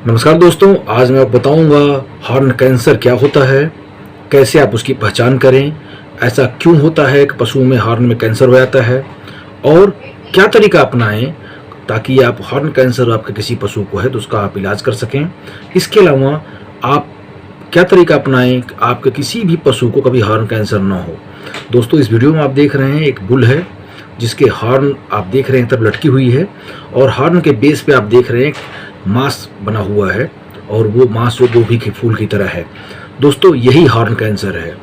नमस्कार दोस्तों, आज मैं आपको बताऊंगा हॉर्न कैंसर क्या होता है, कैसे आप उसकी पहचान करें, ऐसा क्यों होता है कि पशुओं में हॉर्न में कैंसर हो जाता है और क्या तरीका अपनाएं ताकि आप हॉर्न कैंसर आपके किसी पशु को है तो उसका आप इलाज कर सकें। इसके अलावा आप क्या तरीका अपनाएं कि आपके किसी भी पशु को कभी हॉर्न कैंसर ना हो। दोस्तों, इस वीडियो में आप देख रहे हैं एक बुल है जिसके हॉर्न आप देख रहे हैं तब लटकी हुई है और हॉर्न के बेस पे आप देख रहे हैं मांस बना हुआ है और वो मांस जो गोभी के फूल की तरह है। दोस्तों, यही हॉर्न कैंसर है।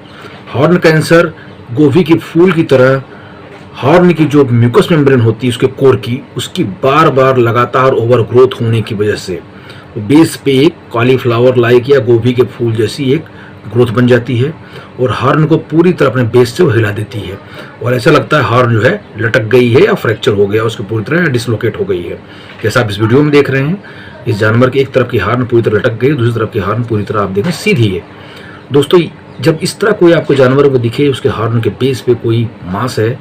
हॉर्न कैंसर गोभी के फूल की तरह हॉर्न की जो म्यूकस मेम्ब्रेन होती है उसके कोर की, उसकी बार बार लगातार ओवर ग्रोथ होने की वजह से बेस पे एक कॉलीफ्लावर लाइक या गोभी के फूल जैसी एक ग्रोथ बन जाती है और हॉर्न को पूरी तरह अपने बेस से वो हिला देती है और ऐसा लगता है हॉर्न जो है लटक गई है या फ्रैक्चर हो गया, उसकी पूरी तरह डिसलोकेट हो गई है। जैसा आप इस वीडियो में देख रहे हैं, इस जानवर की एक तरफ की हॉर्न पूरी तरह लटक गई, दूसरी तरफ की हॉर्न पूरी तरह आप देखें सीधी है। दोस्तों, जब इस तरह कोई आपको जानवर को दिखे, उसके हॉर्न के बेस पे कोई मांस है,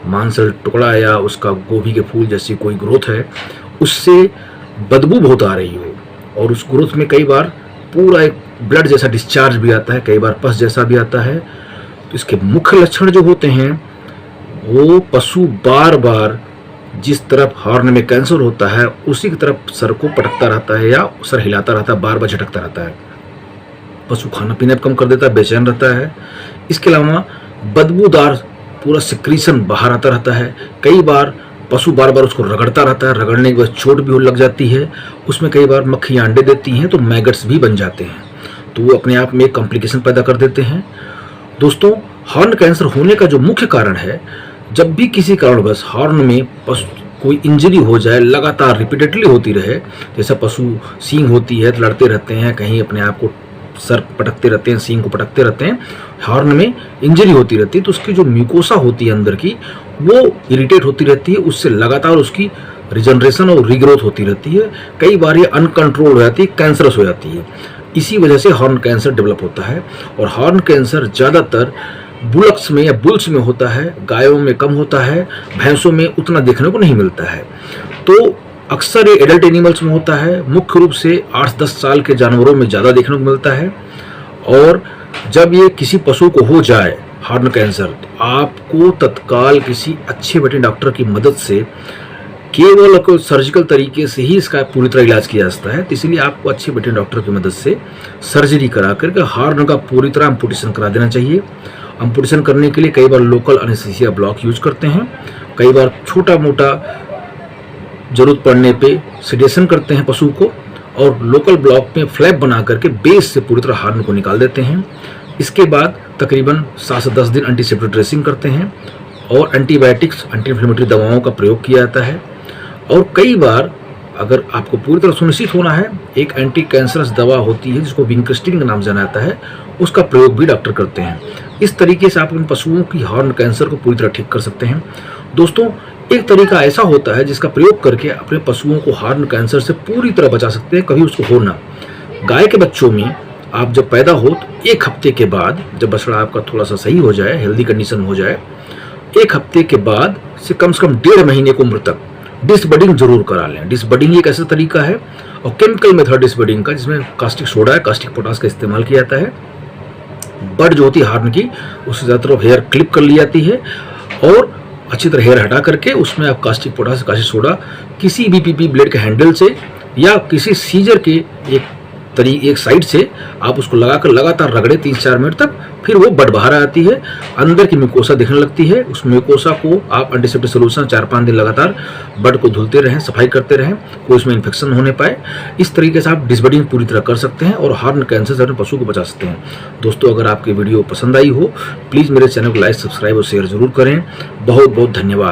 मांसल टुकड़ा या उसका गोभी के फूल जैसी कोई ग्रोथ है, उससे बदबू बहुत आ रही हो और उस ग्रोथ में कई बार पूरा एक ब्लड जैसा डिस्चार्ज भी आता है, कई बार पस जैसा भी आता है, तो इसके मुख्य लक्षण जो होते हैं वो पशु बार बार जिस तरफ हॉर्न में कैंसर होता है उसी की तरफ सर को पटकता रहता है या सर हिलाता रहता है, बार बार झटकता रहता है। पशु खाना पीना कम कर देता है, बेचैन रहता है। इसके अलावा बदबूदार पूरा सिक्रीशन बाहर आता रहता है। कई बार पशु बार बार उसको रगड़ता रहता है, रगड़ने के बाद चोट भी लग जाती है, उसमें कई बार मक्खियाँ अंडे देती हैं तो मैगट्स भी बन जाते हैं, तो वो अपने आप में एक कॉम्प्लिकेशन पैदा कर देते हैं। दोस्तों, हॉर्न कैंसर होने का जो मुख्य कारण है, जब भी किसी कारणवश हॉर्न में कोई इंजरी हो जाए, लगातार रिपीटेडली होती रहे, जैसा पशु सींग होती है तो लड़ते रहते हैं, कहीं अपने आप को सर पटकते रहते हैं, सींग को पटकते रहते हैं, हॉर्न में इंजरी होती रहती है तो उसकी जो म्यूकोसा होती है अंदर की वो इरिटेट होती रहती है, उससे लगातार उसकी रिजनरेशन और रीग्रोथ होती रहती है। कई बार ये अनकंट्रोल हो जाती है, कैंसरस हो जाती है। इसी वजह से हॉर्न कैंसर डेवलप होता है और हॉर्न कैंसर ज़्यादातर बुलक्स में या बुल्स में होता है, गायों में कम होता है, भैंसों में उतना देखने को नहीं मिलता है। तो अक्सर ये एडल्ट एनिमल्स में होता है, मुख्य रूप से 8-10 साल के जानवरों में ज़्यादा देखने को मिलता है। और जब ये किसी पशु को हो जाए हॉर्न कैंसर, तो आपको तत्काल किसी अच्छे वेटरनरी डॉक्टर की मदद से केवल सर्जिकल तरीके से ही इसका पूरी तरह इलाज किया जाता है। तो इसलिए आपको अच्छे वेटरनरी डॉक्टर की मदद से सर्जरी करा करके हॉर्न का पूरी तरह अम्पुटेशन करा देना चाहिए। अम्पुटेशन करने के लिए कई बार लोकल एनेस्थीसिया ब्लॉक यूज करते हैं, कई बार छोटा मोटा जरूरत पड़ने पे सेडेशन करते हैं पशु को और लोकल ब्लॉक में फ्लैप बना करके बेस से पूरी तरह हॉर्न को निकाल देते हैं। इसके बाद तकरीबन 7 से 10 दिन एंटीसेप्टिक ड्रेसिंग करते हैं और एंटीबायोटिक्स, एंटी इन्फ्लेमेटरी दवाओं का प्रयोग किया जाता है। और कई बार अगर आपको पूरी तरह सुनिश्चित होना है, एक एंटी कैंसरस दवा होती है जिसको विंक्रिस्टिन का नाम जाना जाता है, उसका प्रयोग भी डॉक्टर करते हैं। इस तरीके से आप उन पशुओं की हॉर्न कैंसर को पूरी तरह ठीक कर सकते हैं। दोस्तों, एक तरीका ऐसा होता है जिसका प्रयोग करके अपने पशुओं को हॉर्न कैंसर से पूरी तरह बचा सकते हैं, कभी उसको हो ना। गाय के बच्चों में आप जब पैदा हो तो 1 हफ्ते के बाद, जब बछड़ा आपका थोड़ा सा सही हो जाए, हेल्दी कंडीशन हो जाए, 1 हफ्ते के बाद से कम 1.5 महीने की उम्र तक डिसबडिंग जरूर करा लें। डिसबडिंग एक ऐसा तरीका है और केमिकल मेथड डिसबडिंग का, जिसमें कास्टिक सोडा, कास्टिक पोटास का इस्तेमाल किया जाता है। बड जो होती है हॉर्न की, उससे ज़्यादातर हेयर क्लिप कर ली जाती है और अच्छी तरह हेयर हटा करके उसमें आप कास्टिक पोटास, कास्टिक सोडा किसी भी पीपी ब्लेड के हैंडल से या किसी सीजर के एक साइड से आप उसको लगाकर लगातार रगड़े 3-4 मिनट तक, फिर वो बड बाहर आती है, अंदर की म्यूकोसा दिखने लगती है। उस म्यूकोसा को आप एंटीसेप्टिक सोल्यूशन 4-5 दिन लगातार बड को धुलते रहें, सफाई करते रहें, कोई उसमें इन्फेक्शन होने पाए। इस तरीके से आप डिसबडिंग पूरी तरह कर सकते हैं और हॉर्न कैंसर से अपने पशु को बचा सकते हैं। दोस्तों, अगर आपकी वीडियो पसंद आई हो, प्लीज़ मेरे चैनल को लाइक, सब्सक्राइब और शेयर जरूर करें। बहुत बहुत धन्यवाद।